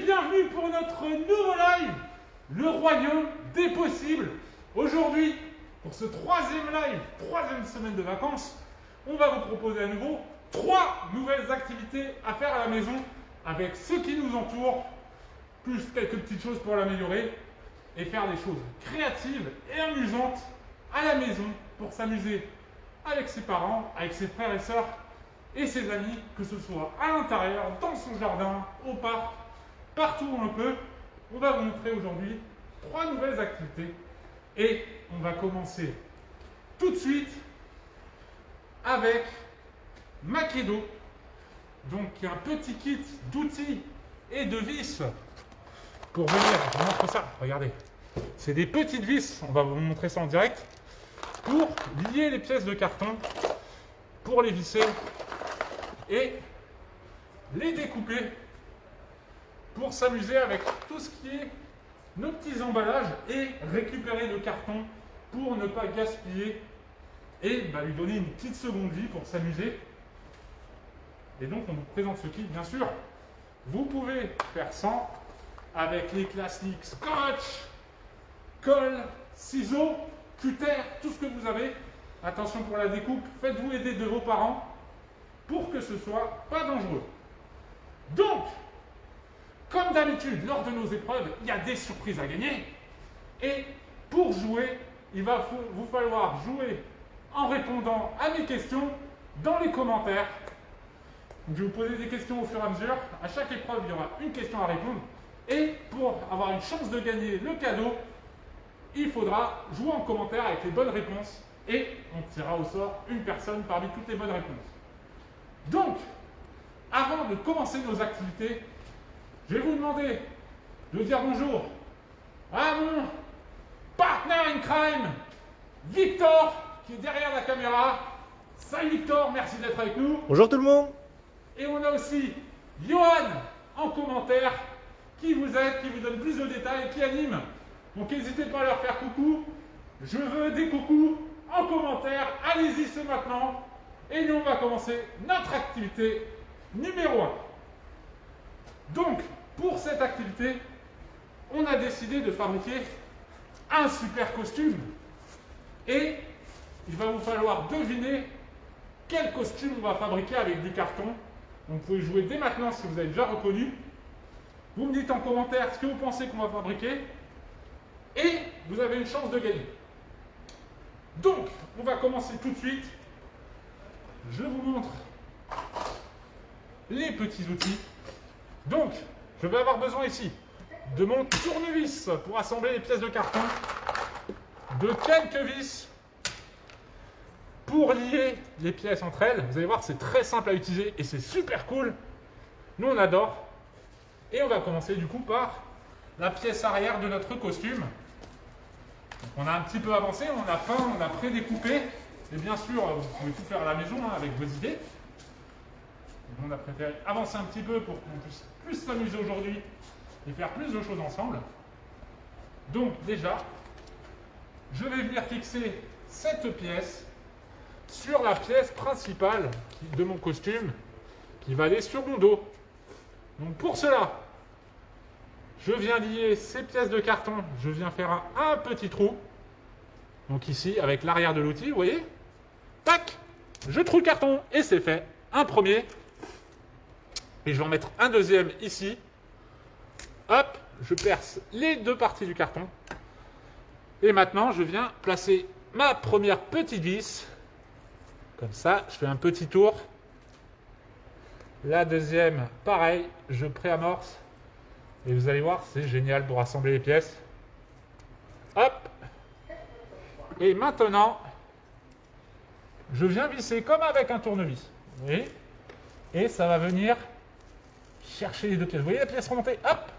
bienvenue pour notre nouveau live, le royaume des possibles. Aujourd'hui, pour ce troisième live, troisième semaine de vacances, on va vous proposer à nouveau 3 nouvelles activités à faire à la maison avec ce qui nous entoure, plus quelques petites choses pour l'améliorer et faire des choses créatives et amusantes à la maison pour s'amuser avec ses parents, avec ses frères et sœurs et ses amis, que ce soit à l'intérieur, dans son jardin, au parc, partout où on peut. On va vous montrer aujourd'hui 3 nouvelles activités et on va commencer tout de suite avec Makedo, donc un petit kit d'outils et de vis pour venir, je vous montre ça, regardez, c'est des petites vis, on va vous montrer ça en direct, pour lier les pièces de carton, pour les visser et les découper pour s'amuser avec tout ce qui est nos petits emballages et récupérer le carton pour ne pas gaspiller et lui donner une petite seconde vie pour s'amuser. Et donc on vous présente ce kit, bien sûr. Vous pouvez faire sans avec les classiques scotch, colle, ciseaux, cutter, tout ce que vous avez. Attention pour la découpe, faites-vous aider de vos parents pour que ce soit pas dangereux. Donc, comme d'habitude, lors de nos épreuves, il y a des surprises à gagner. Et pour jouer, il va vous falloir jouer en répondant à mes questions dans les commentaires. Donc, je vais vous poser des questions au fur et à mesure. À chaque épreuve, il y aura une question à répondre. Et pour avoir une chance de gagner le cadeau, il faudra jouer en commentaire avec les bonnes réponses. Et on tirera au sort une personne parmi toutes les bonnes réponses. Donc, avant de commencer nos activités, je vais vous demander de dire bonjour à mon partner in crime, Victor, qui est derrière la caméra. Salut Victor, merci d'être avec nous. Bonjour tout le monde. Et on a aussi Johan en commentaire, qui vous aide, qui vous donne plus de détails, qui anime. Donc n'hésitez pas à leur faire coucou. Je veux des coucous en commentaire. Allez-y, c'est maintenant. Et nous, on va commencer notre activité numéro 1. Donc, pour cette activité, on a décidé de fabriquer un super costume. Et il va vous falloir deviner quel costume on va fabriquer avec du carton. Donc, vous pouvez jouer dès maintenant si vous avez déjà reconnu. Vous me dites en commentaire ce que vous pensez qu'on va fabriquer. Et vous avez une chance de gagner. Donc, on va commencer tout de suite. Je vous montre les petits outils. Donc, je vais avoir besoin ici de mon tournevis pour assembler les pièces de carton, de quelques vis pour lier les pièces entre elles. Vous allez voir, c'est très simple à utiliser et c'est super cool. Nous, on adore. Et on va commencer du coup par la pièce arrière de notre costume. Donc, on a un petit peu avancé, on a peint, on a pré-découpé. Et bien sûr, vous pouvez tout faire à la maison avec vos idées. On a préféré avancer un petit peu pour qu'on puisse plus s'amuser aujourd'hui et faire plus de choses ensemble. Donc déjà, je vais venir fixer cette pièce sur la pièce principale de mon costume qui va aller sur mon dos. Donc pour cela, je viens lier ces pièces de carton, je viens faire un petit trou. Donc ici, avec l'arrière de l'outil, vous voyez, tac, je troue le carton et c'est fait. Un premier. Et je vais en mettre un deuxième ici. Hop, je perce les deux parties du carton. Et maintenant, je viens placer ma première petite vis. Comme ça, je fais un petit tour. La deuxième, pareil, je préamorce. Et vous allez voir, c'est génial pour assembler les pièces. Hop. Et maintenant, je viens visser comme avec un tournevis. Vous voyez ? Et ça va venir chercher les deux pièces. Vous voyez la pièce remontée ? Hop !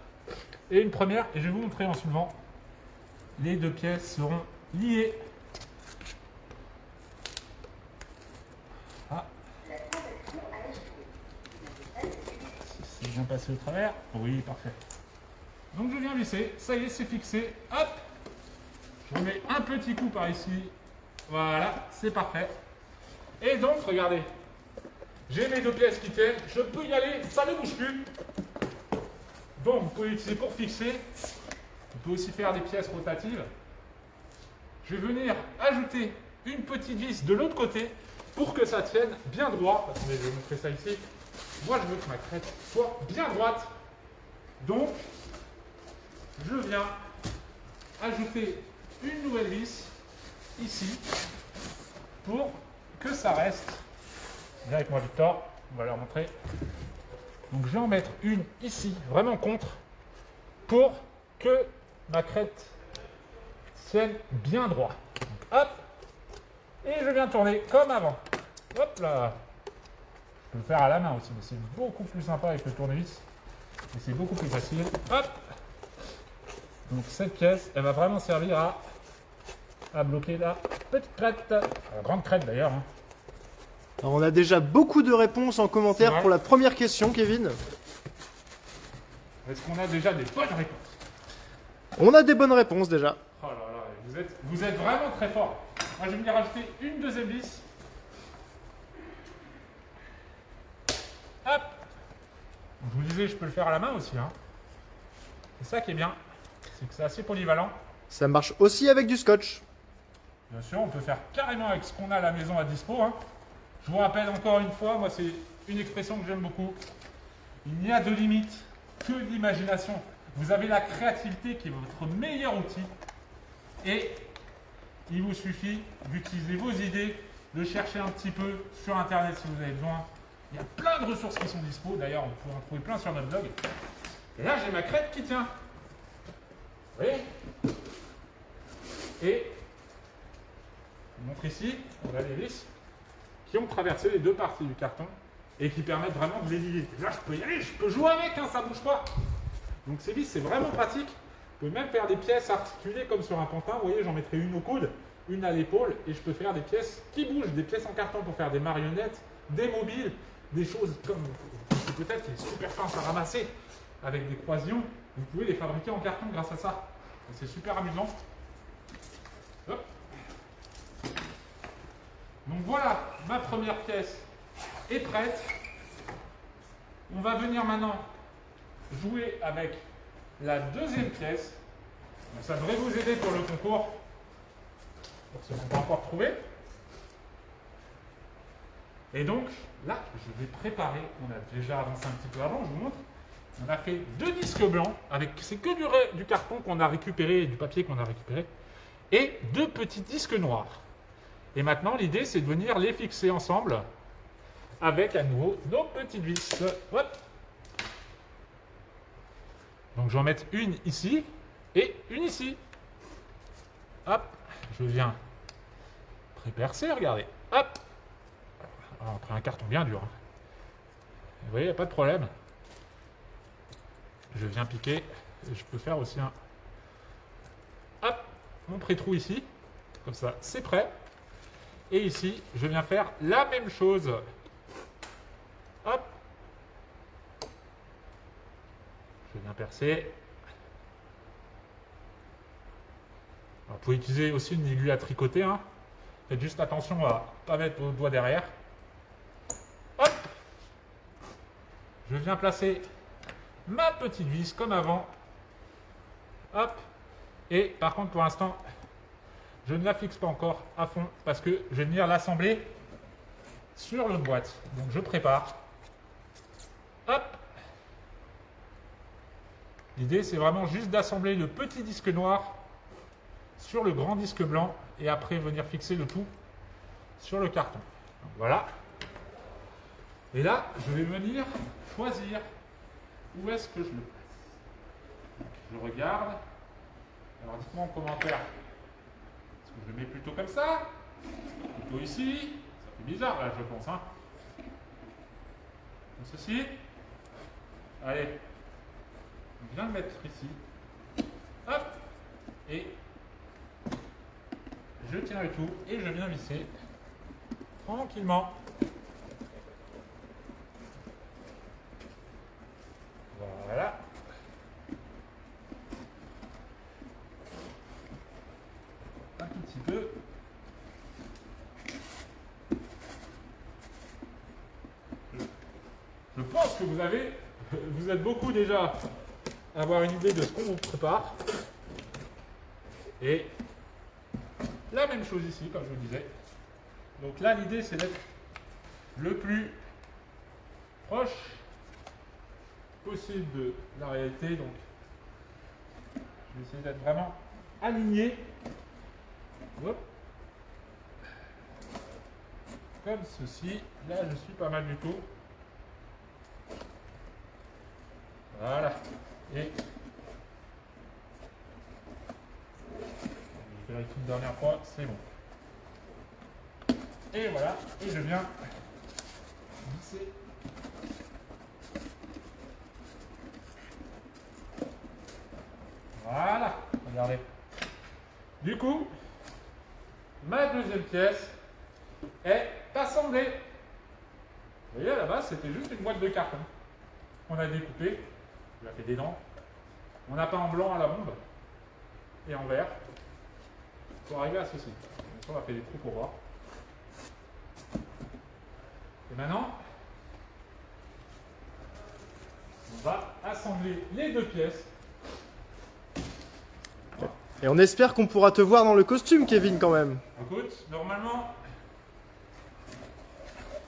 Et une première, et je vais vous montrer en soulevant. Les deux pièces seront liées. Ah. C'est bien passé au travers. Oui, parfait. Donc je viens visser. Ça y est, c'est fixé. Hop ! Je remets un petit coup par ici. Voilà, c'est parfait. Et donc, regardez. J'ai mes deux pièces qui tiennent. Je peux y aller, ça ne bouge plus. Donc, vous pouvez l'utiliser pour fixer. On peut aussi faire des pièces rotatives. Je vais venir ajouter une petite vis de l'autre côté pour que ça tienne bien droit. Attendez, je vais vous montrer ça ici. Moi, je veux que ma crête soit bien droite. Donc, je viens ajouter une nouvelle vis ici pour que ça reste. Viens avec moi, Victor. On va leur montrer. Donc, je vais en mettre une ici, vraiment contre, pour que ma crête tienne bien droit. Donc, hop. Et je viens tourner comme avant. Hop là. Je peux le faire à la main aussi, mais c'est beaucoup plus sympa avec le tournevis. Et c'est beaucoup plus facile. Hop. Donc cette pièce, elle va vraiment servir à bloquer la petite crête. La grande crête d'ailleurs. Hein. Alors, on a déjà beaucoup de réponses en commentaire pour la première question, Kevin. Est-ce qu'on a déjà des bonnes réponses? On a des bonnes réponses déjà. Oh là là, vous êtes vraiment très fort. Moi, je vais venir rajouter une deuxième vis. Hop. Je vous disais, je peux le faire à la main aussi. Hein. C'est ça qui est bien, c'est que c'est assez polyvalent. Ça marche aussi avec du scotch. Bien sûr, on peut faire carrément avec ce qu'on a à la maison à dispo. Hein. Je vous rappelle encore une fois, moi, c'est une expression que j'aime beaucoup. Il n'y a de limite que l'imagination. Vous avez la créativité qui est votre meilleur outil. Et il vous suffit d'utiliser vos idées, de chercher un petit peu sur Internet si vous avez besoin. Il y a plein de ressources qui sont dispo. D'ailleurs, on peut en trouver plein sur notre blog. Et là, j'ai ma crête qui tient. Vous voyez? Et je vous montre ici, on a les vis qui ont traversé les deux parties du carton et qui permettent vraiment de les lier. Là, je peux y aller, je peux jouer avec, hein, ça ne bouge pas. Donc ces vis, c'est vraiment pratique. Vous pouvez même faire des pièces articulées comme sur un pantin. Vous voyez, j'en mettrai une au coude, une à l'épaule, et je peux faire des pièces qui bougent, des pièces en carton pour faire des marionnettes, des mobiles, des choses comme, peut-être, c'est super fin à ramasser avec des croisillons. Vous pouvez les fabriquer en carton grâce à ça. C'est super amusant. Hop. Donc voilà, ma première pièce est prête. On va venir maintenant jouer avec la deuxième pièce. Donc ça devrait vous aider pour le concours, pour ceux qui n'ont pas encore trouvé. Et donc, là, je vais préparer, on a déjà avancé un petit peu avant, je vous montre. On a fait 2 disques blancs, c'est que du carton qu'on a récupéré, du papier qu'on a récupéré, et 2 petits disques noirs. Et maintenant, l'idée, c'est de venir les fixer ensemble avec à nouveau nos petites vis. Hop. Donc, je vais en mettre une ici et une ici. Hop, je viens pré-percer, regardez. Hop. Alors, on prend un carton bien dur. Hein. Vous voyez, il n'y a pas de problème. Je viens piquer. Et je peux faire aussi un... Hop, mon pré-trou ici. Comme ça, c'est prêt. Et ici, je viens faire la même chose. Hop. Je viens percer. Alors, vous pouvez utiliser aussi une aiguille à tricoter. Hein. Faites juste attention à ne pas mettre vos doigts derrière. Hop. Je viens placer ma petite vis comme avant. Hop. Et par contre, pour l'instant, je ne la fixe pas encore à fond parce que je vais venir l'assembler sur l'autre boîte. Donc je prépare. Hop. L'idée, c'est vraiment juste d'assembler le petit disque noir sur le grand disque blanc et après venir fixer le tout sur le carton. Donc, voilà. Et là, je vais venir choisir où est-ce que je le place. Donc, je regarde. Alors dites-moi en commentaire. Est-ce que je le mets plutôt comme ça? Plutôt ici? Ça fait bizarre là, je pense. Hein, comme ceci. Allez. Je viens le mettre ici. Hop. Et je tiens le tout et je viens visser tranquillement. Voilà. Un tout petit peu. Je pense que vous êtes beaucoup déjà avoir une idée de ce qu'on vous prépare. Et la même chose ici, comme je vous disais. Donc là, l'idée, c'est d'être le plus proche possible de la réalité. Donc, je vais essayer d'être vraiment aligné. Hop. Comme ceci. Là, je suis pas mal du tout. Voilà. Et je vérifie une dernière fois, c'est bon. Et voilà, et je viens glisser. Voilà, regardez. Du coup, ma deuxième pièce est assemblée. Vous voyez, à la base, c'était juste une boîte de carton. On a découpé, on a fait des dents. On a peint en blanc à la bombe et en vert pour arriver à ceci. Bien sûr, on a fait des trous pour voir. Et maintenant, on va assembler les deux pièces. Et on espère qu'on pourra te voir dans le costume, Kevin, quand même. Écoute, normalement,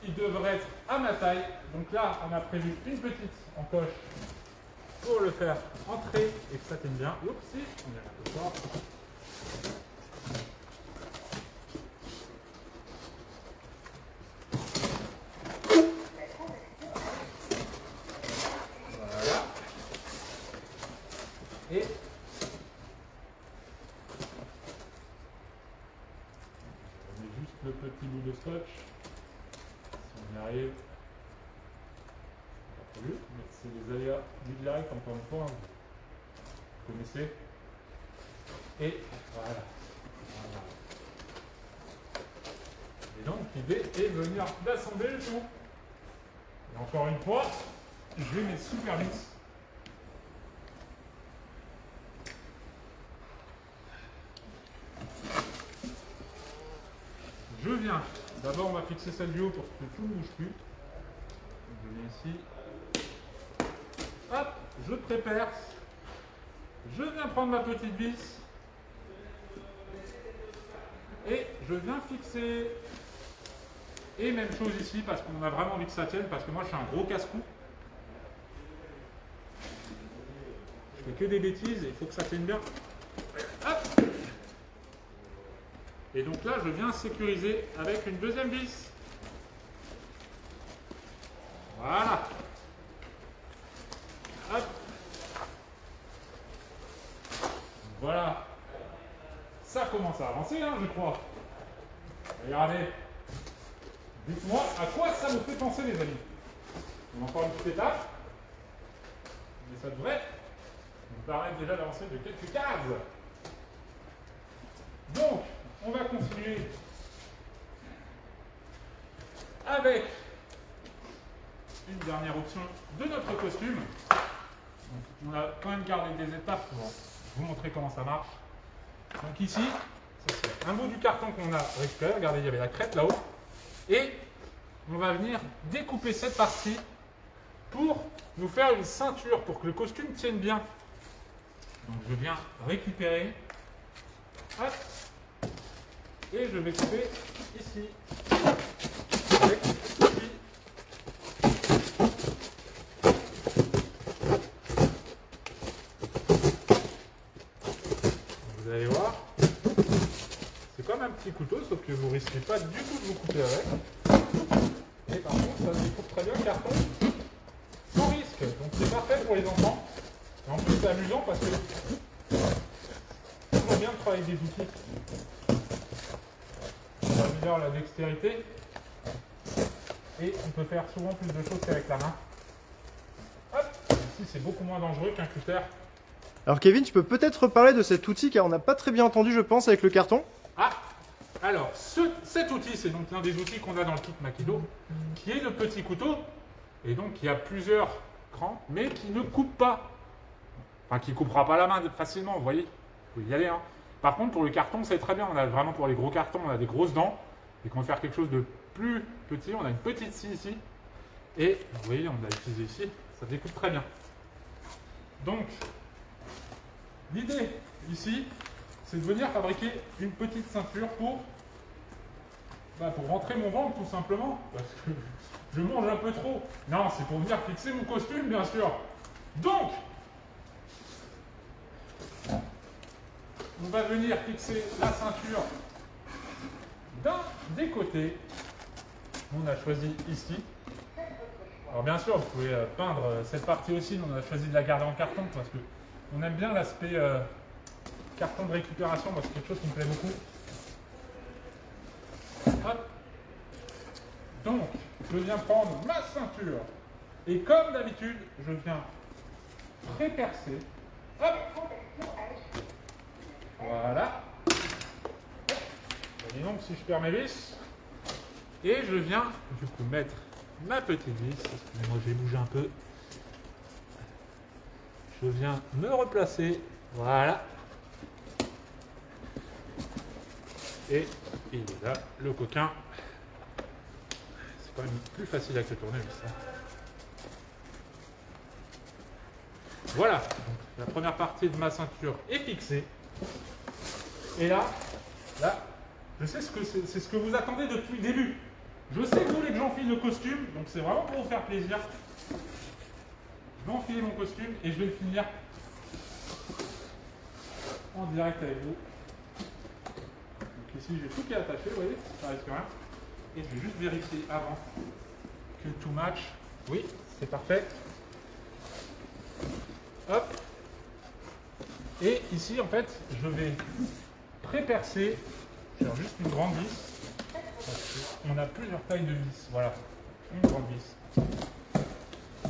il devrait être à ma taille. Donc là, on a prévu une petite encoche pour le faire entrer et que ça tienne bien. Oups, si, on est un peu fort. Voilà. Et on met juste le petit bout de scotch. Si on y arrive. Mais c'est les aléas du direct, encore une fois, vous connaissez. Et voilà. Et donc l'idée est de venir d'assembler le tout. Et encore une fois, je vais mettre super vis. Je viens, d'abord on va fixer celle du haut pour que tout ne bouge plus. Je viens ici. Hop, je prépare. Je viens prendre ma petite vis. Et je viens fixer. Et même chose ici, parce qu'on a vraiment envie que ça tienne, parce que moi je suis un gros casse-cou. Je fais que des bêtises et il faut que ça tienne bien. Hop. Et donc là, je viens sécuriser avec une deuxième vis. Voilà. Hop. Voilà. Ça commence à avancer, hein, je crois. Regardez. Dites-moi à quoi ça vous fait penser, les amis. On a encore une petite étape. Mais ça devrait nous permettre déjà d'avancer de quelques cases. Donc, on va continuer avec une dernière option de notre costume. Donc, on a quand même gardé des étapes pour vous montrer comment ça marche. Donc ici, ça c'est un bout du carton qu'on a récupéré. Regardez, il y avait la crête là-haut. Et on va venir découper cette partie pour nous faire une ceinture pour que le costume tienne bien. Donc je viens récupérer. Hop. Et je vais couper ici. Avec ici. Vous allez voir. C'est comme un petit couteau, sauf que vous ne risquez pas du tout de vous couper avec. Et par contre, ça se découpe très bien le carton sans risque. Donc c'est parfait pour les enfants. Et en plus, c'est amusant parce que c'est toujours bien de travailler avec des outils. Ça améliore la dextérité. Et on peut faire souvent plus de choses qu'avec la main. Hop, ici c'est beaucoup moins dangereux qu'un cutter. Alors Kevin, tu peux peut-être reparler de cet outil car on n'a pas très bien entendu, je pense, avec le carton. Ah, alors cet outil, c'est donc l'un des outils qu'on a dans le kit Makido, qui est le petit couteau, et donc qui a plusieurs crans, mais qui ne coupe pas. Enfin, qui ne coupera pas la main facilement, vous voyez. Il faut y aller. Hein. Par contre, pour le carton, c'est très bien. On a vraiment pour les gros cartons, on a des grosses dents, et qu'on veut faire quelque chose de plus petit, on a une petite scie ici, et vous voyez, on l'a utilisé ici, ça découpe très bien. Donc, l'idée ici, c'est de venir fabriquer une petite ceinture pour rentrer mon ventre tout simplement. Parce que je mange un peu trop. Non, c'est pour venir fixer mon costume, bien sûr. Donc, on va venir fixer la ceinture d'un des côtés. On a choisi ici. Alors bien sûr, vous pouvez peindre cette partie aussi, mais on a choisi de la garder en carton parce qu'on aime bien l'aspect carton de récupération. Moi, c'est quelque chose qui me plaît beaucoup. Hop. Donc, je viens prendre ma ceinture et comme d'habitude, je viens pré-percer. Hop. Voilà. Et donc, si je perds mes vis, et je viens du coup mettre ma petite vis, excusez-moi, je vais bouger un peu. Je viens me replacer, voilà. Et il est là, le coquin. C'est quand même plus facile avec le tournevis, ça. Voilà, donc, la première partie de ma ceinture est fixée. Et là, je sais c'est ce que vous attendez depuis le début. Je sais que vous voulez que j'enfile le costume, donc c'est vraiment pour vous faire plaisir. Je vais enfiler mon costume et je vais le finir en direct avec vous. Donc ici j'ai tout qui est attaché, vous voyez, ça risque rien. Et je vais juste vérifier avant que tout match. Oui, c'est parfait. Hop. Et ici en fait, je vais pré-percer sur juste une grande vis. On a plusieurs tailles de vis, voilà, une grande vis.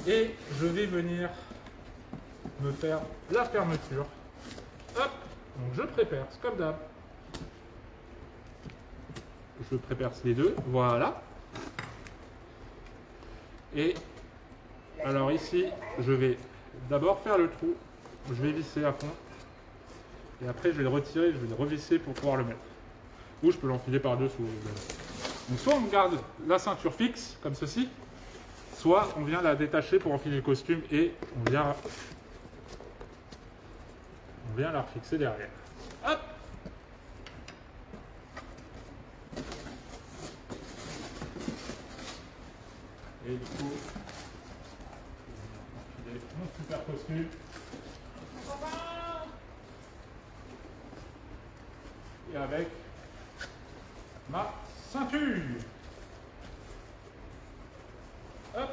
Et je vais venir me faire la fermeture. Hop, donc je pré-perce comme d'hab. Je pré-perce les deux, voilà. Et alors ici, je vais d'abord faire le trou, je vais visser à fond. Et après, je vais le retirer, je vais le revisser pour pouvoir le mettre. Ou je peux l'enfiler par-dessous. Donc soit on garde la ceinture fixe, comme ceci, soit on vient la détacher pour enfiler le costume et on vient la refixer derrière. Hop! Et du coup, je vais enfiler mon super costume. Et avec ma ceinture. Hop.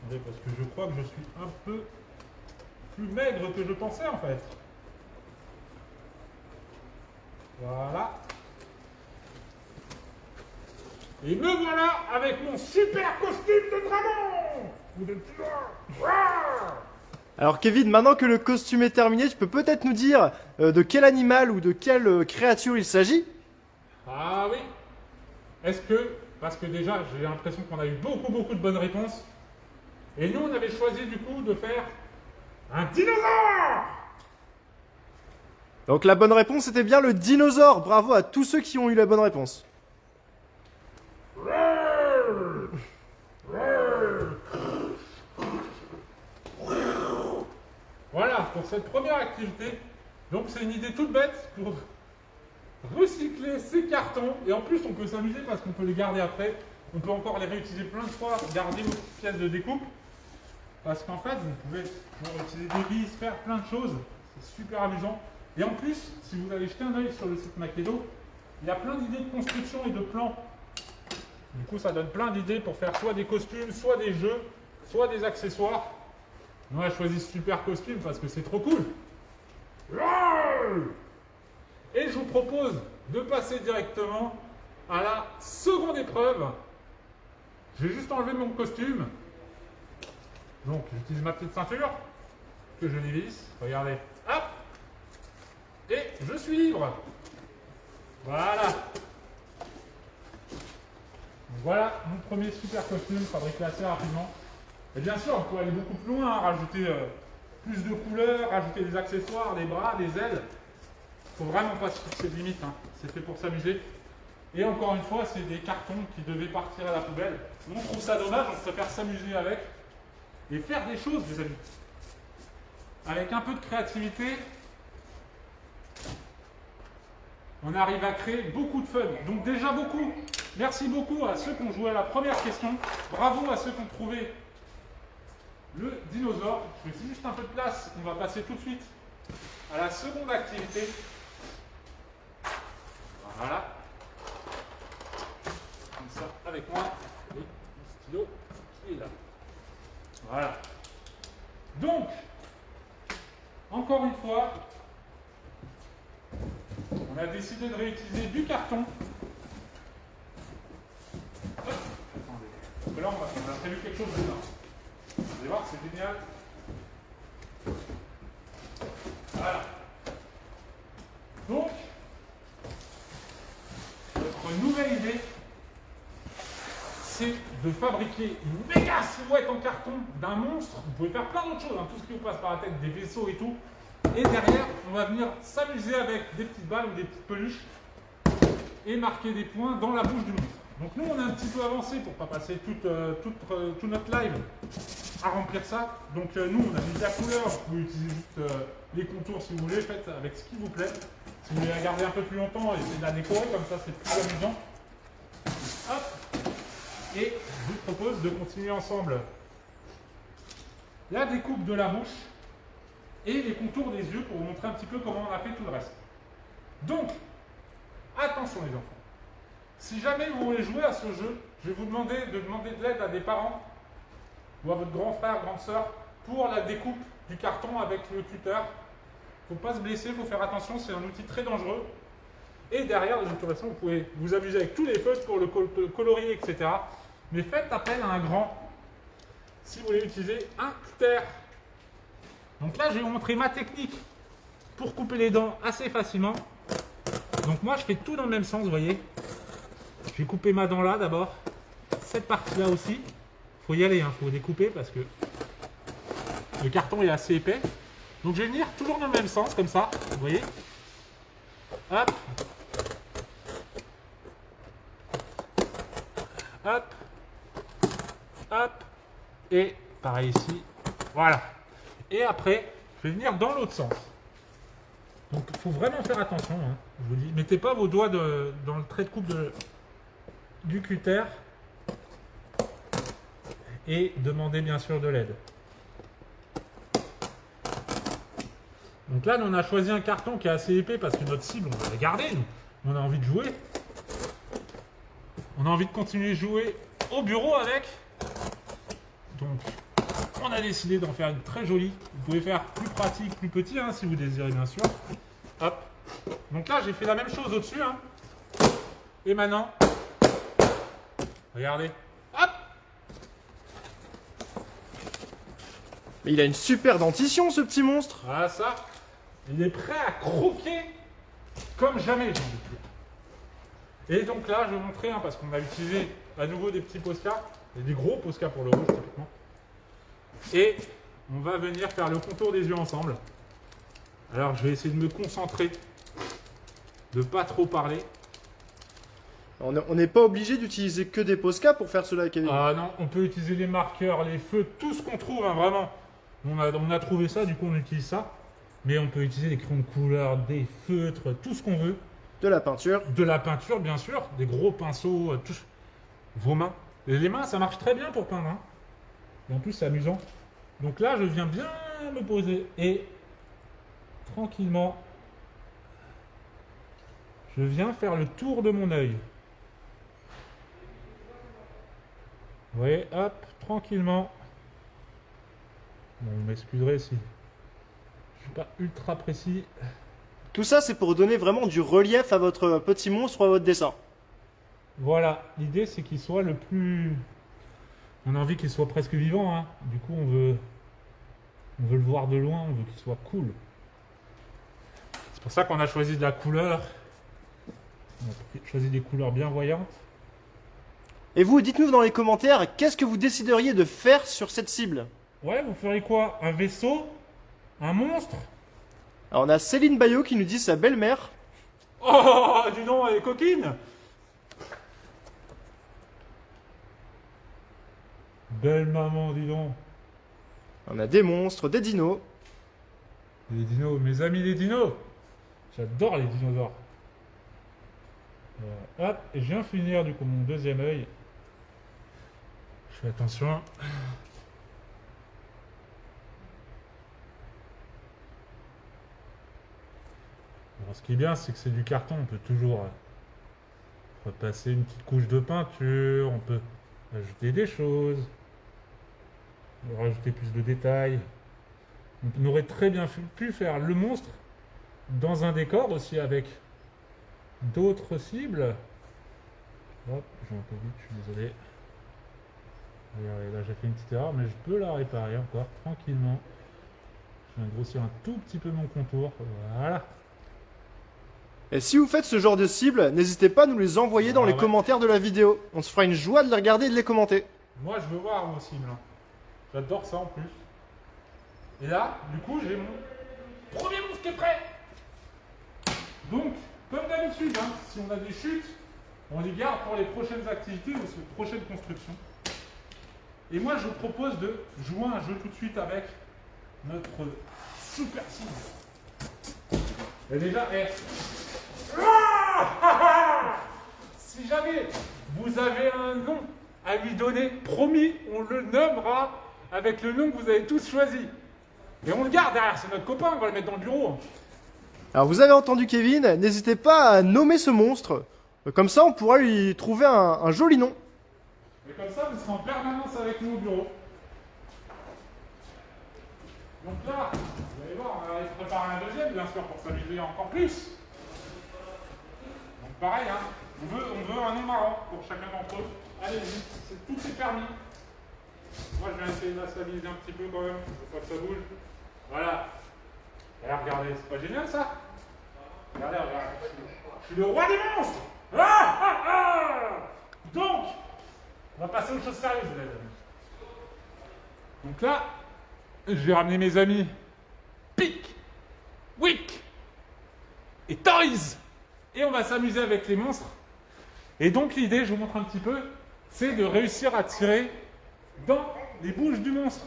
Attendez, parce que je crois que je suis un peu plus maigre que je pensais en fait. Voilà. Et me voilà avec mon super costume de dragon. Vous êtes là. Alors Kevin, maintenant que le costume est terminé, tu peux peut-être nous dire de quel animal ou de quelle créature il s'agit? Ah oui. Est-ce que, parce que déjà j'ai l'impression qu'on a eu beaucoup de bonnes réponses, et nous on avait choisi du coup de faire un dinosaure. Donc la bonne réponse était bien le dinosaure. Bravo à tous ceux qui ont eu la bonne réponse. Voilà pour cette première activité. Donc c'est une idée toute bête pour recycler ces cartons. Et en plus on peut s'amuser parce qu'on peut les garder après. On peut encore les réutiliser plein de fois, garder vos petites pièces de découpe. Parce qu'en fait vous pouvez utiliser des vis, faire plein de choses. C'est super amusant. Et en plus, si vous allez jeter un œil sur le site Makedo, il y a plein d'idées de construction et de plans. Du coup ça donne plein d'idées pour faire soit des costumes, soit des jeux, soit des accessoires. Nous, on a choisi ce super costume parce que c'est trop cool. Et je vous propose de passer directement à la seconde épreuve. Je vais juste enlever mon costume. Donc, j'utilise ma petite ceinture que je dévisse. Regardez. Hop. Et je suis libre. Voilà. Donc, voilà mon premier super costume fabriqué assez rapidement. Et bien sûr, on peut aller beaucoup plus loin, rajouter plus de couleurs, rajouter des accessoires, des bras, des ailes. Il ne faut vraiment pas se fixer de limite, hein. C'est fait pour s'amuser. Et encore une fois, c'est des cartons qui devaient partir à la poubelle. On trouve ça dommage, on préfère s'amuser avec et faire des choses, les amis. Avec un peu de créativité, on arrive à créer beaucoup de fun. Donc déjà beaucoup. Merci beaucoup à ceux qui ont joué à la première question. Bravo à ceux qui ont trouvé le dinosaure. Je fais juste un peu de place. On va passer tout de suite à la seconde activité. Voilà. Comme ça, avec moi. Et le stylo qui est là. Voilà. Donc, encore une fois, on a décidé de réutiliser du carton. Hop. Attendez. Parce que là, on a prévu quelque chose de là. Vous allez voir, c'est génial. Voilà. Donc, notre nouvelle idée, c'est de fabriquer une méga silhouette en carton d'un monstre. Vous pouvez faire plein d'autres choses, hein, tout ce qui vous passe par la tête, des vaisseaux et tout. Et derrière, on va venir s'amuser avec des petites balles ou des petites peluches et marquer des points dans la bouche du monstre. Donc nous, on est un petit peu avancé pour ne pas passer tout notre live à remplir ça. Donc nous, on a mis de la couleur. Vous pouvez utiliser juste les contours si vous voulez, faites avec ce qui vous plaît. Si vous voulez la garder un peu plus longtemps, essayez de la décorer, comme ça c'est plus amusant. Hop. Et je vous propose de continuer ensemble la découpe de la bouche et les contours des yeux pour vous montrer un petit peu comment on a fait tout le reste. Donc, attention les enfants. Si jamais vous voulez jouer à ce jeu, je vais vous demander de l'aide à des parents ou à votre grand frère, grande sœur pour la découpe du carton avec le cutter. Il ne faut pas se blesser, il faut faire attention, c'est un outil très dangereux. Et derrière, de toute façon, vous pouvez vous amuser avec tous les feutres pour le colorier, etc. Mais faites appel à un grand si vous voulez utiliser un cutter. Donc là, je vais vous montrer ma technique pour couper les dents assez facilement. Donc moi, je fais tout dans le même sens, vous voyez. Je vais couper ma dent là d'abord. Cette partie-là aussi. Il faut y aller, il faut découper parce que le carton est assez épais. Donc je vais venir toujours dans le même sens, comme ça, vous voyez. Hop. Hop. Hop. Et pareil ici. Voilà. Et après, je vais venir dans l'autre sens. Donc il faut vraiment faire attention. Hein. Je vous dis, mettez pas vos doigts dans le trait de coupe du cutter. Et demandez bien sûr de l'aide. Donc là, on a choisi un carton qui est assez épais parce que notre cible, on va la garder, nous. On a envie de jouer. On a envie de continuer à jouer au bureau avec. Donc, on a décidé d'en faire une très jolie. Vous pouvez faire plus pratique, plus petit, hein, si vous désirez, bien sûr. Hop. Donc là, j'ai fait la même chose au-dessus. Hein. Et maintenant, regardez. Hop. Mais il a une super dentition, ce petit monstre. Voilà ça. Il est prêt à croquer comme jamais, j'ai envie de dire. Et donc là, je vais vous montrer, hein, parce qu'on a utilisé à nouveau des petits Posca, et des gros Posca pour le rouge, typiquement. Et on va venir faire le contour des yeux ensemble. Alors, je vais essayer de me concentrer, de pas trop parler. On n'est pas obligé d'utiliser que des Posca pour faire cela, Kevin. Ah non, on peut utiliser les marqueurs, les feux, tout ce qu'on trouve, hein, vraiment. On a trouvé ça, du coup on utilise ça. Mais on peut utiliser des crayons de couleur, des feutres, tout ce qu'on veut. De la peinture. De la peinture, bien sûr. Des gros pinceaux, tout. Vos mains. Et les mains, ça marche très bien pour peindre. Hein. Et en plus, c'est amusant. Donc là, je viens bien me poser. Et tranquillement, je viens faire le tour de mon œil. Vous voyez, hop, tranquillement. Bon, vous m'excuserez si je suis pas ultra précis. Tout ça, c'est pour donner vraiment du relief à votre petit monstre ou à votre dessin. Voilà, l'idée c'est qu'il soit le plus... On a envie qu'il soit presque vivant, hein. Du coup on veut le voir de loin, on veut qu'il soit cool. C'est pour ça qu'on a choisi de la couleur. On a choisi des couleurs bien voyantes. Et vous, dites-nous dans les commentaires, qu'est-ce que vous décideriez de faire sur cette cible? Ouais, vous feriez quoi? Un vaisseau? Un monstre? Alors on a Céline Bayot qui nous dit sa belle-mère. Oh, du nom, elle est coquine! Belle maman, dis donc. On a des monstres, des dinos. Les dinos, mes amis les dinos. J'adore les dinosaures. Voilà. Hop, et je viens finir du coup mon deuxième œil. Je fais attention. Alors, ce qui est bien, c'est que c'est du carton. On peut toujours repasser une petite couche de peinture. On peut ajouter des choses. Rajouter plus de détails. On aurait très bien pu faire le monstre dans un décor aussi avec d'autres cibles. Hop, j'ai un peu vite, je suis désolé. Regardez, là j'ai fait une petite erreur, mais je peux la réparer encore tranquillement. Je viens de grossir un tout petit peu mon contour. Voilà. Et si vous faites ce genre de cibles, n'hésitez pas à nous les envoyer dans les commentaires de la vidéo. On se fera une joie de les regarder et de les commenter. Moi je veux voir mon cible. J'adore ça en plus. Et là, du coup, j'ai mon premier monstre qui est prêt. Donc, comme d'habitude, hein, si on a des chutes, on les garde pour les prochaines activités ou les prochaines constructions. Et moi, je vous propose de jouer un jeu tout de suite avec notre super cible. Et déjà, si jamais vous avez un nom à lui donner, promis, on le nommera avec le nom que vous avez tous choisi. Et on le garde derrière, c'est notre copain, on va le mettre dans le bureau. Alors vous avez entendu Kevin, n'hésitez pas à nommer ce monstre. Comme ça, on pourra lui trouver un joli nom. Et comme ça, vous serez en permanence avec nous au bureau. Donc là, vous allez voir, on va aller préparer un deuxième, bien sûr, pour s'amuser encore plus. Donc pareil, hein, on veut un nom marrant pour chacun d'entre eux. Allez-y, tout est permis. Moi, je vais essayer de la stabiliser un petit peu quand même, pour pas que ça bouge. Voilà. Et là, regardez, c'est pas génial ça? Regardez, je suis le roi des monstres. Donc, on va passer aux choses sérieuses, les amis. Donc là, je vais ramener mes amis Pic, Wick et Toys. Et on va s'amuser avec les monstres. Et donc l'idée, je vous montre un petit peu, c'est de réussir à tirer dans les bouches du monstre.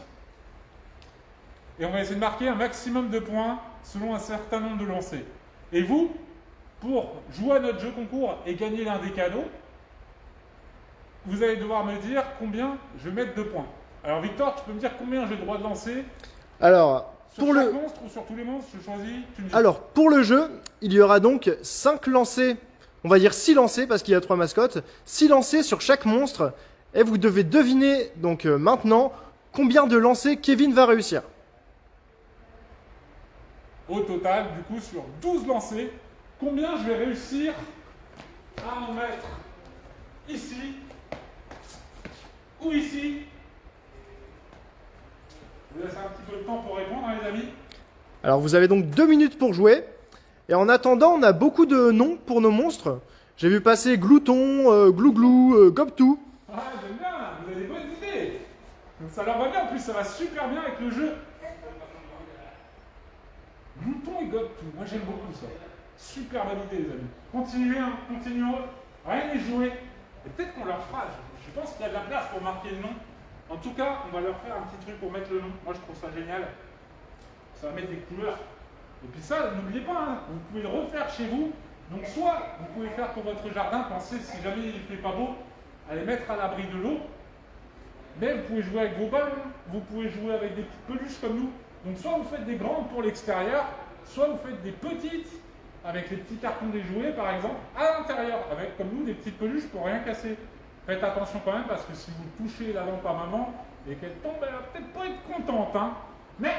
Et on va essayer de marquer un maximum de points selon un certain nombre de lancers. Et vous, pour jouer à notre jeu concours et gagner l'un des cadeaux, vous allez devoir me dire combien je vais mettre de points. Alors Victor, tu peux me dire combien j'ai le droit de lancer? Alors, sur pour chaque monstre ou sur tous les monstres, je choisis, tu me dis. Alors, pour le jeu, il y aura donc 5 lancers, on va dire 6 lancers parce qu'il y a 3 mascottes, 6 lancers sur chaque monstre. Et vous devez deviner donc maintenant combien de lancers Kevin va réussir. Au total, du coup, sur 12 lancers, combien je vais réussir à en mettre ici ou ici? Je vous laisse un petit peu de temps pour répondre, hein, les amis. Alors vous avez donc 2 minutes pour jouer. Et en attendant, on a beaucoup de noms pour nos monstres. J'ai vu passer Glouton, Glouglou, Gobtou. Ah, j'aime bien, vous avez des bonnes idées. Donc ça leur va bien, en plus ça va super bien avec le jeu. Glouton et Gobtou, moi j'aime beaucoup ça. Super bonne idée, les amis. Continuez, hein, continuons. Rien n'est joué. Et peut-être qu'on leur fera. Je pense qu'il y a de la place pour marquer le nom. En tout cas, on va leur faire un petit truc pour mettre le nom. Moi je trouve ça génial. Ça va mettre des couleurs. Et puis ça, n'oubliez pas, hein, vous pouvez le refaire chez vous. Donc soit vous pouvez faire pour votre jardin, pensez si jamais il ne fait pas beau, à les mettre à l'abri de l'eau. Mais vous pouvez jouer avec vos ballons, vous pouvez jouer avec des petites peluches comme nous. Donc soit vous faites des grandes pour l'extérieur, soit vous faites des petites avec les petits cartons des jouets par exemple, à l'intérieur, avec comme nous des petites peluches pour rien casser. Faites attention quand même parce que si vous touchez la lampe à maman et qu'elle tombe, elle va peut-être pas être contente. Hein. Mais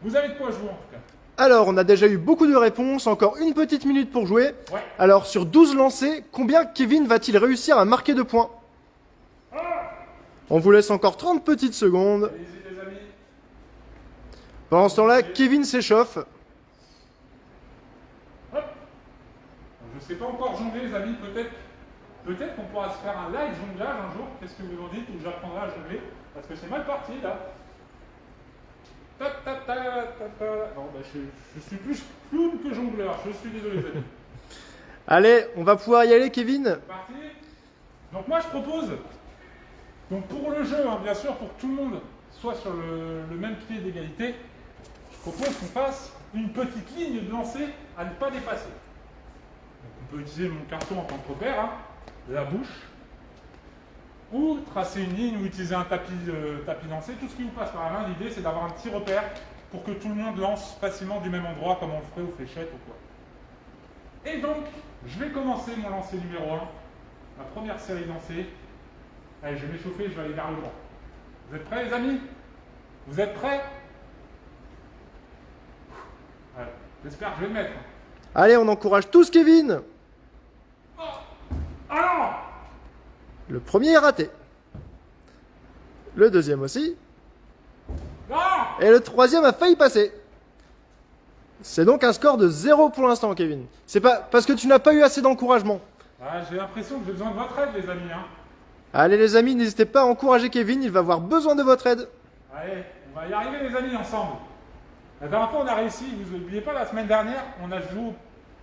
vous avez de quoi jouer en tout cas. Alors, on a déjà eu beaucoup de réponses, encore une petite minute pour jouer. Ouais. Alors, sur 12 lancers, combien Kevin va-t-il réussir à marquer de points? On vous laisse encore 30 petites secondes. Allez-y les amis. Pendant ce temps-là, Kevin s'échauffe. Hop. Je ne sais pas encore jongler les amis, peut-être qu'on pourra se faire un live jonglage un jour. Qu'est-ce que vous en dites? Ou j'apprendrai à jongler. Parce que c'est mal parti là. Ta, ta, ta, ta, ta. Non, bah, je suis plus clown que jongleur. Je suis désolé les amis. Allez, on va pouvoir y aller, Kevin. C'est parti. Donc moi je propose Donc pour le jeu, hein, bien sûr, pour que tout le monde soit sur le même pied d'égalité, je propose qu'on fasse une petite ligne de lancer à ne pas dépasser. Donc on peut utiliser mon carton en tant que repère, hein, la bouche, ou tracer une ligne ou utiliser un tapis lancé, tout ce qui vous passe par la main. L'idée c'est d'avoir un petit repère pour que tout le monde lance facilement du même endroit comme on le ferait aux fléchettes ou quoi. Et donc, je vais commencer mon lancer numéro 1, ma première série lancée. Allez, je vais m'échauffer, je vais aller vers le droit. Vous êtes prêts les amis? Vous êtes prêts? Allez, j'espère que je vais le mettre. Allez, on encourage tous Kevin. Oh. Alors, Le premier est raté. Le deuxième aussi. non. Et le troisième a failli passer. C'est donc un score de 0 pour l'instant, Kevin. C'est pas parce que tu n'as pas eu assez d'encouragement. Ah, j'ai l'impression que j'ai besoin de votre aide les amis. Hein. Allez les amis, n'hésitez pas à encourager Kevin, il va avoir besoin de votre aide. Allez, on va y arriver les amis ensemble. La dernière fois on a réussi, vous n'oubliez pas la semaine dernière, on a joué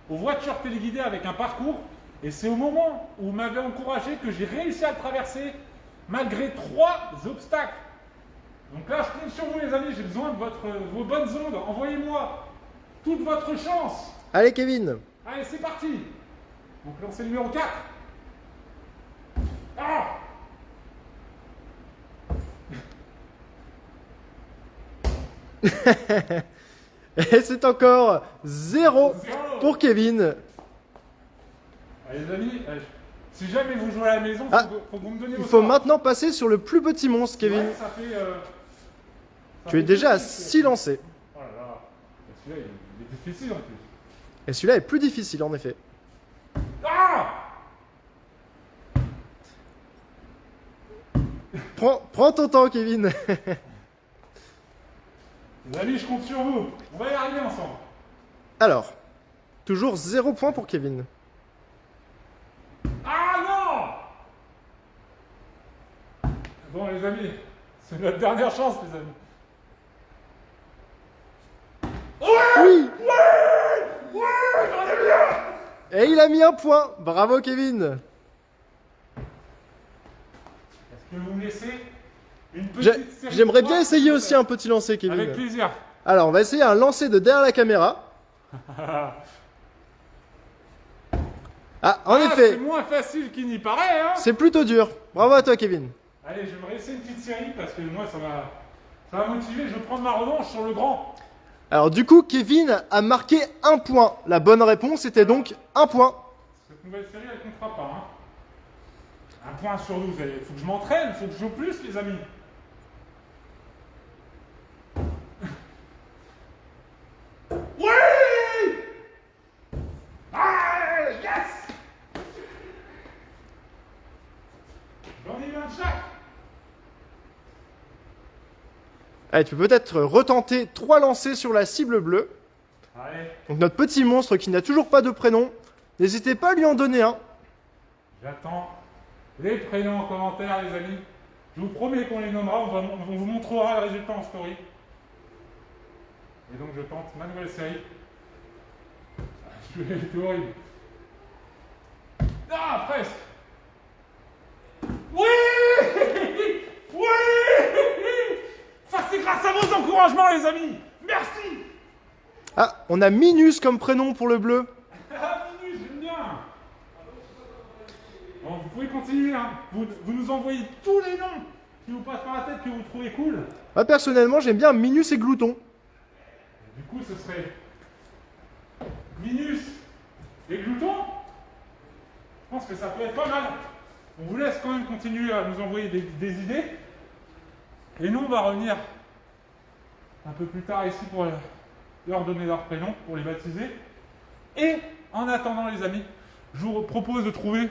aux voitures téléguidées avec un parcours. Et c'est au moment où vous m'avez encouragé que j'ai réussi à le traverser malgré 3 obstacles. Donc là je compte sur vous les amis, j'ai besoin de vos bonnes ondes. Envoyez-moi toute votre chance. Allez Kevin. Allez c'est parti. Donc lancer numéro 4. Ah! Et c'est encore 0 pour Kevin. Allez les amis, si jamais vous jouez à la maison, faut que vous me donniez Il vos faut scores. maintenant passer sur le plus petit monstre, Kevin. Ouais, ça fait, ça Tu es fait déjà à 6, 6 lancés. Oh là là, celui-là il est difficile en plus. Et celui-là est plus difficile en effet. Ah! Prends ton temps, Kevin. Les amis, je compte sur vous. On va y arriver ensemble. Alors, toujours 0 point pour Kevin. Ah non! Bon les amis, c'est notre dernière chance les amis. Oui! Ouais, j'en ai bien! Et il a mis un point. Bravo, Kevin. Est-ce que vous me laissez une petite série J'aimerais de bien trois essayer aussi un petit lancer, Avec Kevin. plaisir. Alors, on va essayer un lancer de derrière la caméra. Ah, en C'est effet, moins facile qu'il n'y paraît, hein. c'est plutôt dur. Bravo à toi, Kevin. Allez, je vais me laisser une petite série parce que moi, ça m'a motivé. Je vais prendre ma revanche sur le grand. Alors, du coup, Kevin a marqué un point. La bonne réponse était donc un point. Cette nouvelle série, elle comptera pas, hein. Un point sur 12. Il faut que je m'entraîne, il faut que je joue plus, les amis. Oui! Ah, yes! J'en ai eu un de chaque. Allez, tu peux peut-être retenter 3 lancers sur la cible bleue. Allez, Donc, notre petit monstre qui n'a toujours pas de prénom, n'hésitez pas à lui en donner un. j'attends les prénoms en commentaire, les amis. Je vous promets qu'on les nommera, on vous montrera le résultat en story. Et donc je tente ma nouvelle série. Je vais être horrible. Ah, presque. Oui! Oui! Ça c'est grâce à vos encouragements, les amis. Merci! Ah, on a Minus comme prénom pour le bleu. Ah, Minus, j'aime bien. Bon, vous pouvez continuer, hein. Vous nous envoyez tous les noms qui vous passent par la tête que vous trouvez cool. Moi, personnellement, j'aime bien Minus et Glouton. Du coup, ce serait Minus et Glouton. Je pense que ça peut être pas mal. On vous laisse quand même continuer à nous envoyer des idées. Et nous, on va revenir un peu plus tard ici pour leur donner leur prénom, pour les baptiser. Et en attendant, les amis, je vous propose de trouver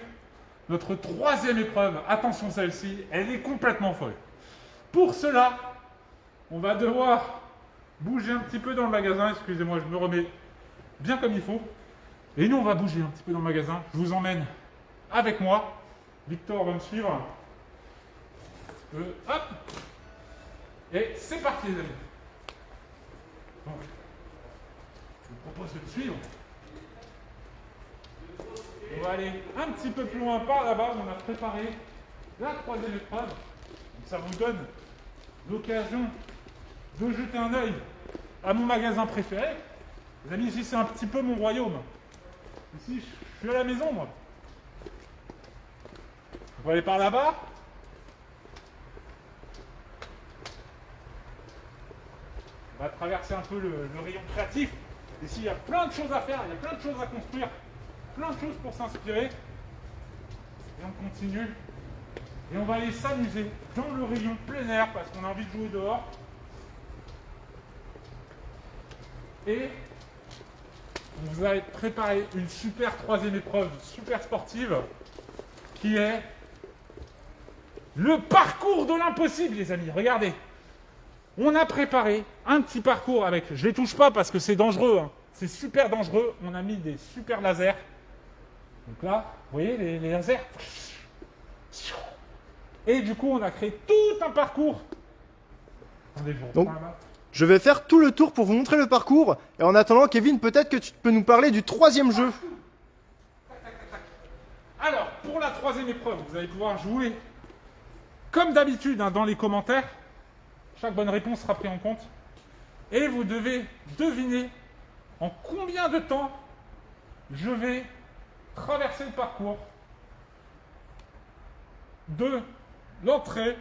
notre 3e épreuve. Attention, celle-ci, elle est complètement folle. Pour cela, on va devoir bouger un petit peu dans le magasin. Excusez-moi, je me remets bien comme il faut. Et nous, on va bouger un petit peu dans le magasin. Je vous emmène avec moi. Victor va me suivre. Hop. Et c'est parti, les amis. Donc, je vous propose de me suivre. On va aller un petit peu plus loin par là-bas. On a préparé la 3e épreuve. Ça vous donne l'occasion de jeter un œil à mon magasin préféré. Les amis, ici c'est un petit peu mon royaume. Ici, je suis à la maison, moi. On va aller par là-bas. On va traverser un peu le rayon créatif. Ici, il y a plein de choses à faire, il y a plein de choses à construire, plein de choses pour s'inspirer. Et on continue. Et on va aller s'amuser dans le rayon plein air parce qu'on a envie de jouer dehors. Et on vous a préparé une super troisième épreuve, super sportive, qui est le parcours de l'impossible, les amis. Regardez. On a préparé un petit parcours avec... Je les touche pas parce que c'est dangereux. Hein. C'est super dangereux. On a mis des super lasers. Donc là, vous voyez les lasers. Et du coup, on a créé tout un parcours. Attendez, je Donc, reprends la main. je vais faire tout le tour pour vous montrer le parcours. Et en attendant, Kevin, peut-être que tu peux nous parler du troisième jeu. Alors, pour la troisième épreuve, vous allez pouvoir jouer comme d'habitude hein, dans les commentaires. Chaque bonne réponse sera prise en compte. Et vous devez deviner en combien de temps je vais traverser le parcours de l'entrée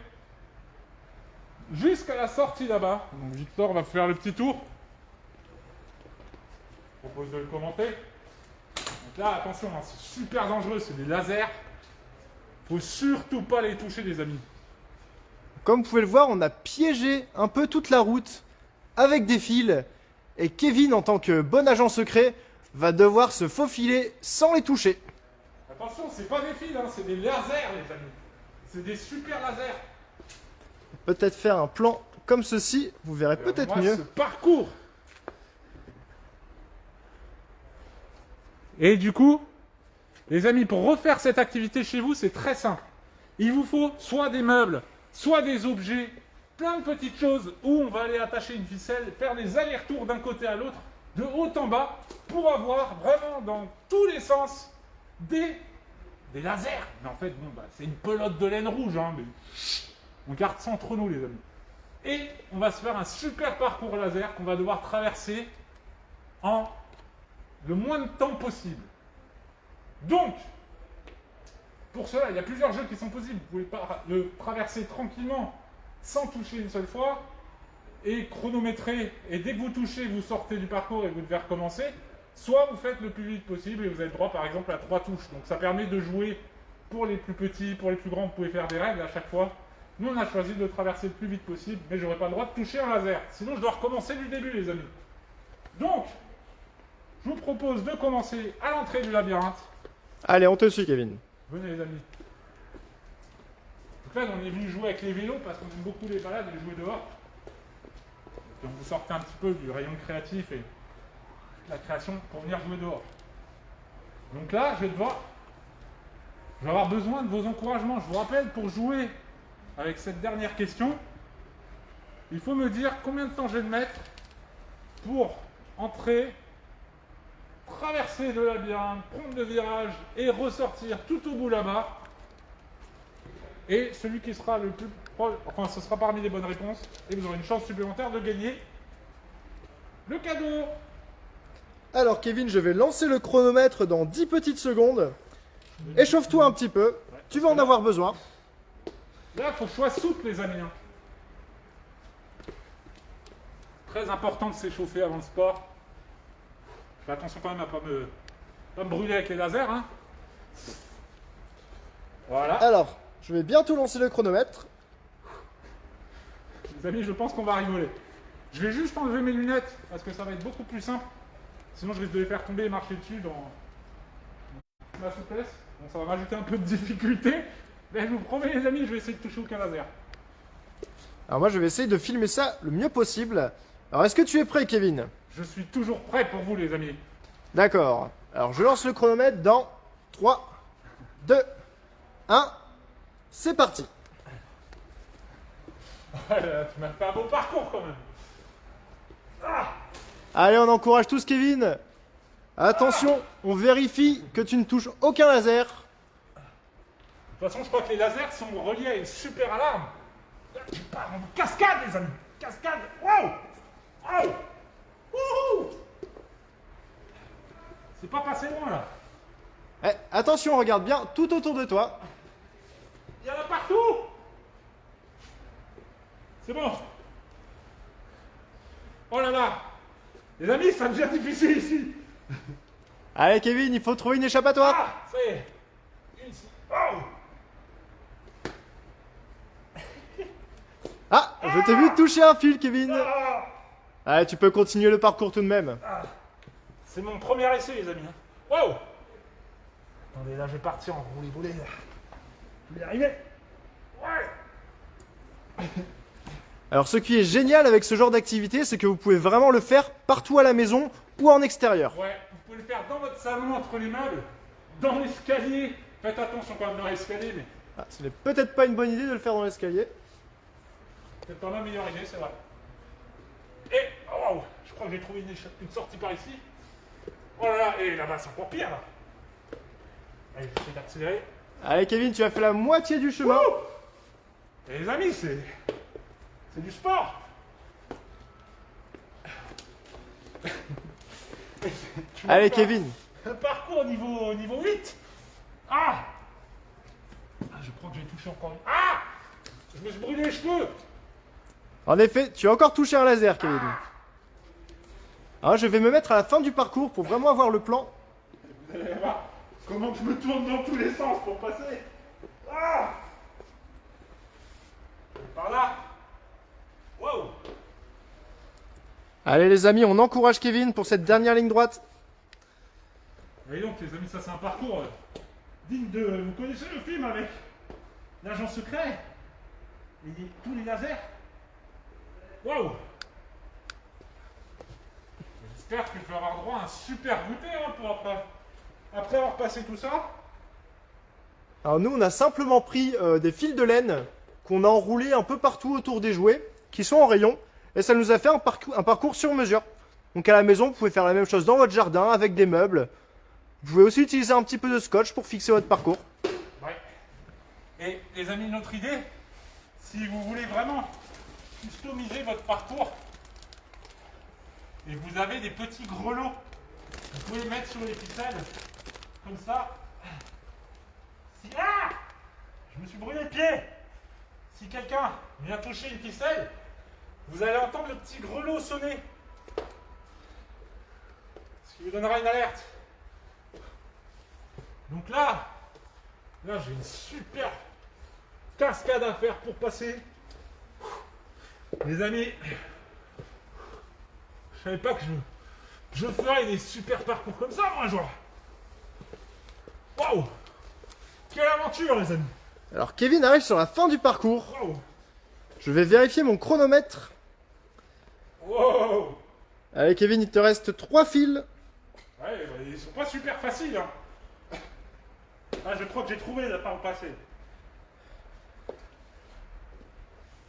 jusqu'à la sortie là-bas. Donc Victor va faire le petit tour. Je propose de le commenter. Donc là, attention, hein, c'est super dangereux, c'est des lasers. Faut surtout pas les toucher, les amis. Comme vous pouvez le voir, on a piégé un peu toute la route avec des fils. Et Kevin, en tant que bon agent secret, va devoir se faufiler sans les toucher. Attention, c'est pas des fils, hein, c'est des lasers, les amis. C'est des super lasers. Peut-être faire un plan comme ceci, vous verrez peut-être Moi, mieux. ce parcours. Et du coup, les amis, pour refaire cette activité chez vous, c'est très simple. Il vous faut soit des meubles, soit des objets, plein de petites choses où on va aller attacher une ficelle, faire des allers-retours d'un côté à l'autre, de haut en bas, pour avoir vraiment dans tous les sens des lasers. Mais en fait, bon, bah, c'est une pelote de laine rouge, hein, mais on garde ça entre nous, les amis. Et on va se faire un super parcours laser qu'on va devoir traverser en le moins de temps possible. Donc, pour cela, il y a plusieurs jeux qui sont possibles. Vous pouvez le traverser tranquillement, sans toucher une seule fois, et chronométrer, et dès que vous touchez, vous sortez du parcours et vous devez recommencer. Soit vous faites le plus vite possible et vous avez le droit, par exemple, à 3 touches. Donc ça permet de jouer pour les plus petits, pour les plus grands, vous pouvez faire des règles à chaque fois. Nous, on a choisi de le traverser le plus vite possible, mais j'aurais pas le droit de toucher un laser. Sinon, je dois recommencer du début, les amis. Donc, je vous propose de commencer à l'entrée du labyrinthe. Allez, on te suit, Kevin. Venez, les amis. Donc là, on est venu jouer avec les vélos parce qu'on aime beaucoup les balades et les jouer dehors. Donc vous sortez un petit peu du rayon créatif et de la création pour venir jouer dehors. Donc là, je vais avoir besoin de vos encouragements. Je vous rappelle, pour jouer avec cette dernière question, il faut me dire combien de temps je vais mettre pour entrer, traverser le labyrinthe, prendre le virage et ressortir tout au bout là-bas. Et celui qui sera le plus proche, enfin ce sera parmi les bonnes réponses, et vous aurez une chance supplémentaire de gagner le cadeau. Alors, Kevin, je vais lancer le chronomètre dans 10 petites secondes. Échauffe-toi un petit peu, tu vas en avoir besoin. Là, il faut que je sois souple, les amis. Hein. Très important de s'échauffer avant le sport. Fais attention quand même à pas me brûler avec les lasers. Hein. Voilà. Alors, je vais bientôt lancer le chronomètre. Les amis, je pense qu'on va rigoler. Je vais juste enlever mes lunettes parce que ça va être beaucoup plus simple. Sinon, je risque de les faire tomber et marcher dessus dans ma souplesse. Bon, ça va m'ajouter un peu de difficulté. Mais je vous promets, les amis, je vais essayer de toucher aucun laser. Alors moi, je vais essayer de filmer ça le mieux possible. Alors, est-ce que tu es prêt, Kevin? Je suis toujours prêt pour vous, les amis. D'accord. Alors, je lance le chronomètre dans 3, 2, 1. C'est parti. Tu m'as fait un beau parcours quand même. Ah, Allez, on encourage tous Kevin. Attention, on vérifie que tu ne touches aucun laser. de toute façon, je crois que les lasers sont reliés à une super alarme. Je pars en cascade, les amis. Cascade. Wow. Wow. Wouhou. C'est pas passé loin, là. Eh, attention, regarde bien tout autour de toi. Il y en a partout. C'est bon. Oh là là. Les amis, ça devient difficile ici. Allez, Kevin, il faut trouver une échappatoire. Ah, ça y est. Une ici. Oh. Ah, je t'ai vu toucher un fil, Kevin. Ah. Allez, tu peux continuer le parcours tout de même. Ah. C'est mon premier essai, les amis. Wow. Attendez, là, je vais partir en roulé-boulé. Je vais y arriver. Ouais. Alors, ce qui est génial avec ce genre d'activité, c'est que vous pouvez vraiment le faire partout à la maison ou en extérieur. Ouais, vous pouvez le faire dans votre salon, entre les meubles, dans l'escalier. Faites attention quand même dans l'escalier, mais Ah, ce n'est peut-être pas une bonne idée de le faire dans l'escalier. c'est pas ma meilleure idée, c'est vrai. Et, oh, wow, je crois que j'ai trouvé une sortie par ici. Oh là là, et là-bas, c'est encore pire, là. Allez, j'essaie d'accélérer. Allez, Kevin, tu as fait la moitié du chemin. Et les amis, c'est du sport. Tu vas Allez, faire Kevin. un parcours niveau 8. Ah, je crois que j'ai touché encore une. Ah, je me suis brûlé les cheveux. En effet, tu as encore touché un laser, Kevin. Alors, je vais me mettre à la fin du parcours pour vraiment avoir le plan. Vous allez voir comment je me tourne dans tous les sens pour passer. Ah, par là. Wow. Allez, les amis, on encourage Kevin pour cette dernière ligne droite. Et donc, les amis, ça c'est un parcours digne de. Vous connaissez le film avec l'agent secret et tous les lasers. Waouh. J'espère que je vais avoir droit à un super goûter hein, pour après avoir passé tout ça. Alors, nous, on a simplement pris des fils de laine qu'on a enroulés un peu partout autour des jouets, qui sont en rayon, et ça nous a fait un parcours sur mesure. Donc, à la maison, vous pouvez faire la même chose dans votre jardin avec des meubles. Vous pouvez aussi utiliser un petit peu de scotch pour fixer votre parcours. Ouais. Et les amis, notre idée, si vous voulez vraiment customiser votre parcours, et que vous avez des petits grelots, vous pouvez les mettre sur les ficelles, comme ça. Si, ah, je me suis brûlé le pied. Si quelqu'un vient toucher une ficelle, vous allez entendre le petit grelot sonner. Ce qui vous donnera une alerte. Donc là j'ai une super cascade à faire pour passer. Les amis, je savais pas que je ferais des super parcours comme ça, moi, genre. Waouh! Quelle aventure, les amis! Alors, Kevin arrive sur la fin du parcours. Waouh! Je vais vérifier mon chronomètre. Wow! Allez, Kevin, il te reste 3 fils. Ouais, bah, ils sont pas super faciles, hein. Ah, je crois que j'ai trouvé la part où passer.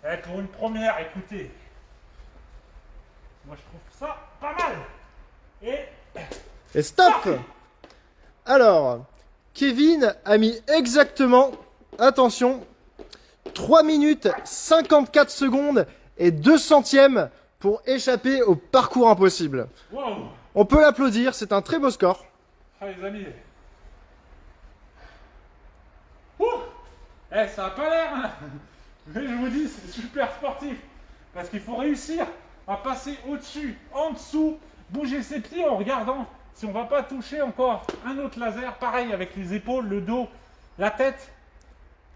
Eh, pour une première, écoutez. Moi, je trouve ça pas mal. Et stop! Parfait. Alors, Kevin a mis exactement, attention, 3 minutes 54 secondes et 2 centièmes pour échapper au parcours impossible. Wow! On peut l'applaudir, c'est un très beau score. Ah, les amis. Ouh! Eh, ça a pas l'air, hein. Mais je vous dis, c'est super sportif. Parce qu'il faut réussir à passer au-dessus, en dessous, bouger ses pieds en regardant si on va pas toucher encore un autre laser. Pareil avec les épaules, le dos, la tête.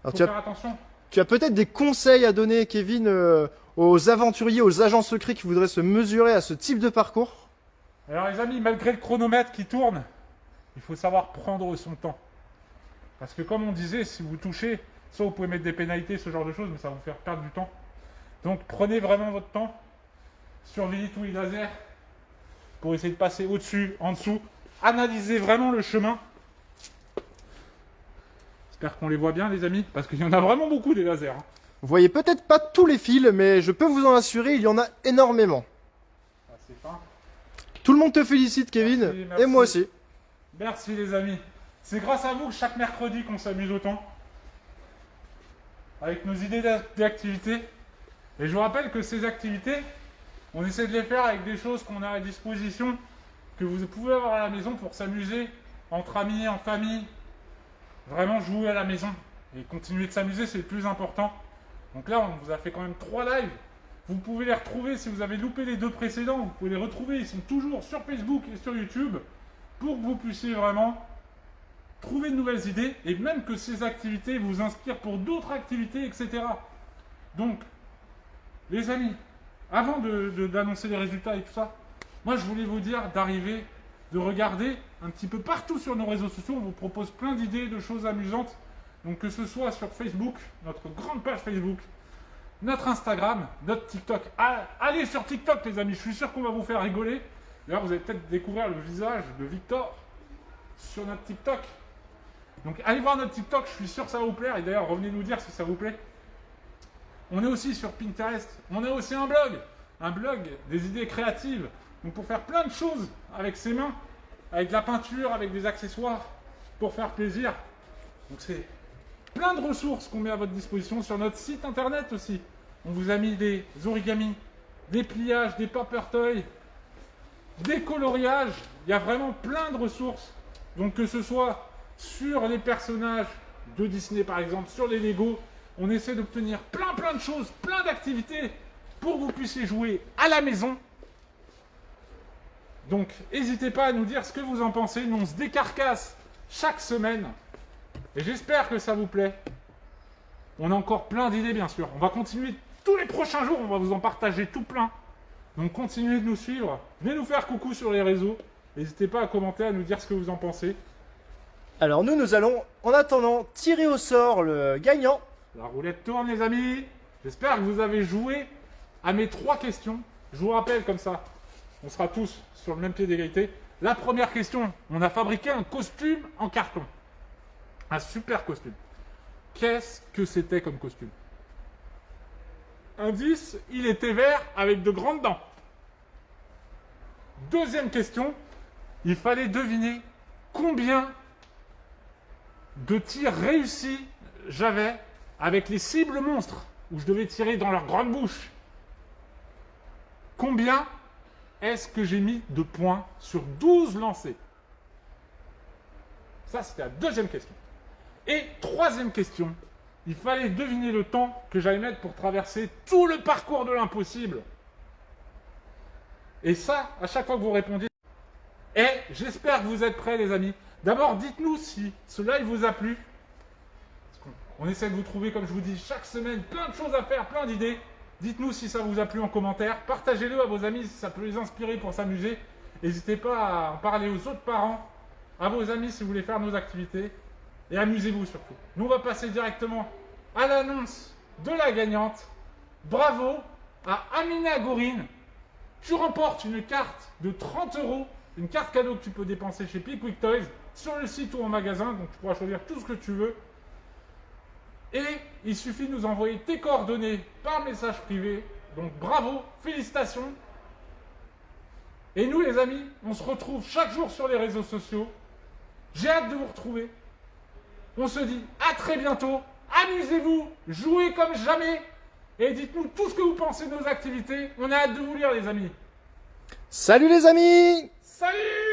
Alors, Faut tu faire attention. as peut-être des conseils à donner, Kevin, aux aventuriers, aux agents secrets qui voudraient se mesurer à ce type de parcours? Alors les amis, malgré le chronomètre qui tourne, il faut savoir prendre son temps. Parce que comme on disait, si vous touchez, soit vous pouvez mettre des pénalités, ce genre de choses, mais ça va vous faire perdre du temps. Donc prenez vraiment votre temps, surveillez tous les lasers pour essayer de passer au-dessus, en dessous. Analysez vraiment le chemin. J'espère qu'on les voit bien les amis, parce qu'il y en a vraiment beaucoup des lasers. Hein. Vous voyez peut-être pas tous les fils, mais je peux vous en assurer, il y en a énormément. Ah, c'est fin. Tout le monde te félicite, Kevin, Merci, merci. et moi aussi. Merci les amis. C'est grâce à vous que chaque mercredi qu'on s'amuse autant. Avec nos idées d'activité. Et je vous rappelle que ces activités, on essaie de les faire avec des choses qu'on a à disposition, que vous pouvez avoir à la maison pour s'amuser, entre amis, en famille. Vraiment jouer à la maison et continuer de s'amuser, c'est le plus important. Donc là, on vous a fait quand même 3 lives. Vous pouvez les retrouver si vous avez loupé les 2 précédents. Vous pouvez les retrouver, ils sont toujours sur Facebook et sur YouTube pour que vous puissiez vraiment trouver de nouvelles idées et même que ces activités vous inspirent pour d'autres activités, etc. Donc, les amis, avant d'annoncer les résultats et tout ça, moi je voulais vous dire d'arriver, de regarder un petit peu partout sur nos réseaux sociaux. On vous propose plein d'idées, de choses amusantes. Donc que ce soit sur Facebook, notre grande page Facebook, notre Instagram, notre TikTok. Allez sur TikTok les amis, je suis sûr qu'on va vous faire rigoler. D'ailleurs vous allez peut-être découvrir le visage de Victor sur notre TikTok. Donc allez voir notre TikTok, je suis sûr que ça va vous plaire. Et d'ailleurs revenez nous dire si ça vous plaît. On est aussi sur Pinterest. On a aussi un blog des idées créatives. Donc pour faire plein de choses avec ses mains, avec de la peinture, avec des accessoires, pour faire plaisir. Donc c'est plein de ressources qu'on met à votre disposition sur notre site internet aussi. On vous a mis des origamis, des pliages, des paper toys, des coloriages. Il y a vraiment plein de ressources. Donc que ce soit sur les personnages de Disney par exemple, sur les Lego, on essaie d'obtenir plein de choses, plein d'activités pour que vous puissiez jouer à la maison. Donc n'hésitez pas à nous dire ce que vous en pensez. Nous on se décarcasse chaque semaine. Et j'espère que ça vous plaît. On a encore plein d'idées bien sûr. On va continuer tous les prochains jours, on va vous en partager tout plein. Donc continuez de nous suivre. Venez nous faire coucou sur les réseaux. N'hésitez pas à commenter, à nous dire ce que vous en pensez. Alors nous allons en attendant tirer au sort le gagnant. La roulette tourne les amis. J'espère que vous avez joué à mes 3 questions. Je vous rappelle comme ça, on sera tous sur le même pied d'égalité. La première question, on a fabriqué un costume en carton. Un super costume. Qu'est-ce que c'était comme costume? Indice, il était vert avec de grandes dents. Deuxième question, il fallait deviner combien de tirs réussis j'avais avec les cibles monstres où je devais tirer dans leur grande bouche. Combien est-ce que j'ai mis de points sur 12 lancés? Ça, c'était la deuxième question. Et troisième question, il fallait deviner le temps que j'allais mettre pour traverser tout le parcours de l'impossible. Et ça, à chaque fois que vous répondiez. Et j'espère que vous êtes prêts, les amis. D'abord, dites-nous si ce live vous a plu. On essaie de vous trouver, comme je vous dis, chaque semaine, plein de choses à faire, plein d'idées. Dites-nous si ça vous a plu en commentaire. Partagez-le à vos amis si ça peut les inspirer pour s'amuser. N'hésitez pas à en parler aux autres parents, à vos amis si vous voulez faire nos activités. Et amusez-vous surtout. Nous, on va passer directement à l'annonce de la gagnante. Bravo à Amina Gourine. Tu remportes une carte de 30 €, une carte cadeau que tu peux dépenser chez Pickwick Toys, sur le site ou en magasin. Donc tu pourras choisir tout ce que tu veux. Et il suffit de nous envoyer tes coordonnées par message privé. Donc bravo, félicitations. Et nous les amis, on se retrouve chaque jour sur les réseaux sociaux. J'ai hâte de vous retrouver. On se dit à très bientôt. Amusez-vous, jouez comme jamais. Et dites-nous tout ce que vous pensez de nos activités. On a hâte de vous lire les amis. Salut les amis! Salut!